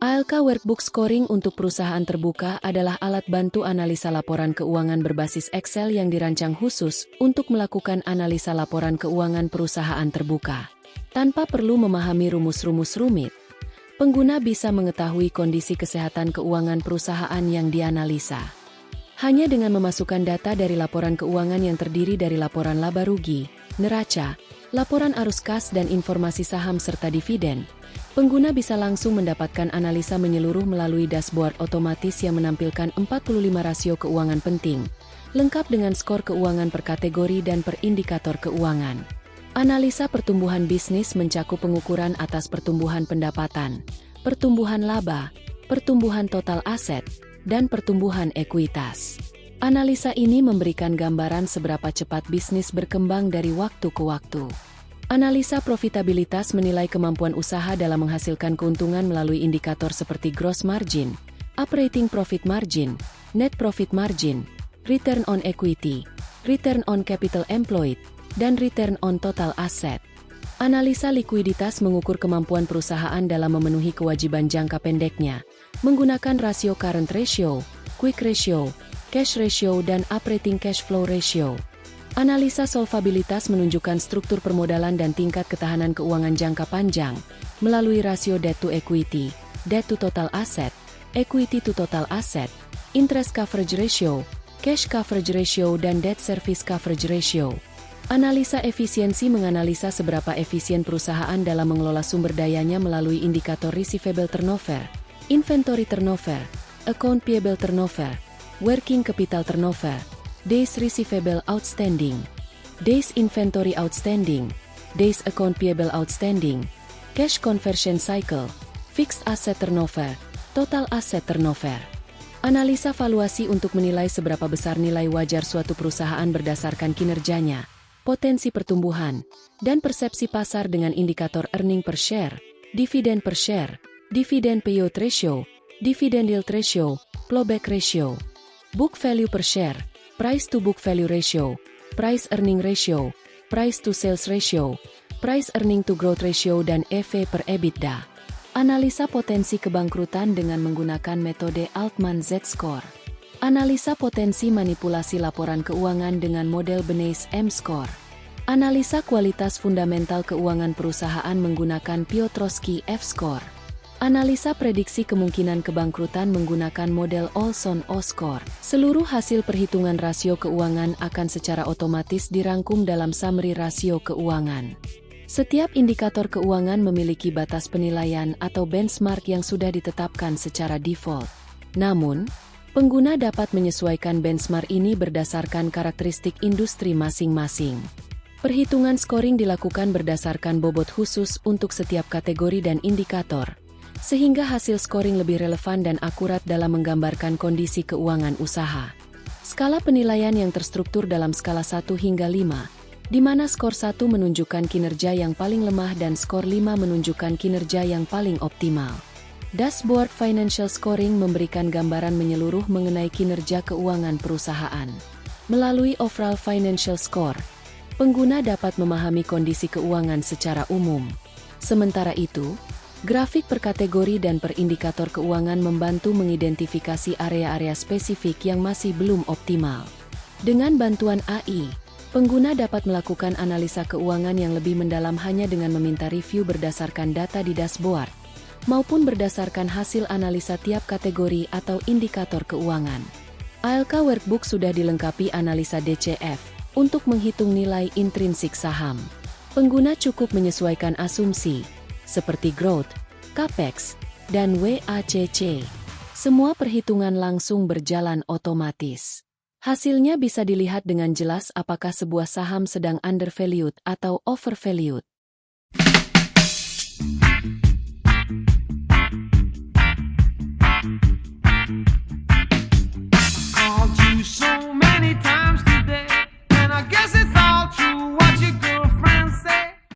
ALK Workbook Scoring untuk perusahaan terbuka adalah alat bantu analisa laporan keuangan berbasis Excel yang dirancang khusus untuk melakukan analisa laporan keuangan perusahaan terbuka. Tanpa perlu memahami rumus-rumus rumit, pengguna bisa mengetahui kondisi kesehatan keuangan perusahaan yang dianalisa. Hanya dengan memasukkan data dari laporan keuangan yang terdiri dari laporan laba rugi, neraca, laporan arus kas dan informasi saham serta dividen, pengguna bisa langsung mendapatkan analisa menyeluruh melalui dashboard otomatis yang menampilkan 45 rasio keuangan penting, lengkap dengan skor keuangan per kategori dan per indikator keuangan. Analisa pertumbuhan bisnis mencakup pengukuran atas pertumbuhan pendapatan, pertumbuhan laba, pertumbuhan total aset, dan pertumbuhan ekuitas. Analisa ini memberikan gambaran seberapa cepat bisnis berkembang dari waktu ke waktu. Analisa profitabilitas menilai kemampuan usaha dalam menghasilkan keuntungan melalui indikator seperti gross margin, operating profit margin, net profit margin, return on equity, return on capital employed, dan return on total asset. Analisa likuiditas mengukur kemampuan perusahaan dalam memenuhi kewajiban jangka pendeknya, menggunakan rasio current ratio, quick ratio, cash ratio, dan operating cash flow ratio. Analisa solvabilitas menunjukkan struktur permodalan dan tingkat ketahanan keuangan jangka panjang, melalui rasio debt to equity, debt to total asset, equity to total asset, interest coverage ratio, cash coverage ratio, dan debt service coverage ratio. Analisa efisiensi menganalisa seberapa efisien perusahaan dalam mengelola sumber dayanya melalui indikator receivable turnover, inventory turnover, account payable turnover, working capital turnover, days receivable outstanding, days inventory outstanding, days account payable outstanding, cash conversion cycle, fixed asset turnover, total asset turnover. Analisa valuasi untuk menilai seberapa besar nilai wajar suatu perusahaan berdasarkan kinerjanya, potensi pertumbuhan, dan persepsi pasar dengan indikator earning per share, dividend per share, dividend payout ratio, dividend yield ratio, plowback ratio, book value per share, price to book value ratio, price earning ratio, price to sales ratio, price earning to growth ratio, dan EV per EBITDA. Analisa potensi kebangkrutan dengan menggunakan metode Altman Z-Score. Analisa potensi manipulasi laporan keuangan dengan model Benes M-Score. Analisa kualitas fundamental keuangan perusahaan menggunakan Piotrowski F-Score. Analisa prediksi kemungkinan kebangkrutan menggunakan model Olson O-Score. Seluruh hasil perhitungan rasio keuangan akan secara otomatis dirangkum dalam summary rasio keuangan. Setiap indikator keuangan memiliki batas penilaian atau benchmark yang sudah ditetapkan secara default. Namun, pengguna dapat menyesuaikan benchmark ini berdasarkan karakteristik industri masing-masing. Perhitungan scoring dilakukan berdasarkan bobot khusus untuk setiap kategori dan indikator, sehingga hasil scoring lebih relevan dan akurat dalam menggambarkan kondisi keuangan usaha. Skala penilaian yang terstruktur dalam skala 1 hingga 5, di mana skor 1 menunjukkan kinerja yang paling lemah dan skor 5 menunjukkan kinerja yang paling optimal. Dashboard Financial Scoring memberikan gambaran menyeluruh mengenai kinerja keuangan perusahaan. Melalui Overall Financial Score, pengguna dapat memahami kondisi keuangan secara umum. Sementara itu, grafik per kategori dan per indikator keuangan membantu mengidentifikasi area-area spesifik yang masih belum optimal. Dengan bantuan AI, pengguna dapat melakukan analisa keuangan yang lebih mendalam hanya dengan meminta review berdasarkan data di dashboard, maupun berdasarkan hasil analisa tiap kategori atau indikator keuangan. ALK Workbook sudah dilengkapi analisa DCF untuk menghitung nilai intrinsik saham. Pengguna cukup menyesuaikan asumsi, seperti growth, capex, dan WACC. Semua perhitungan langsung berjalan otomatis. Hasilnya bisa dilihat dengan jelas apakah sebuah saham sedang undervalued atau overvalued. All too soon.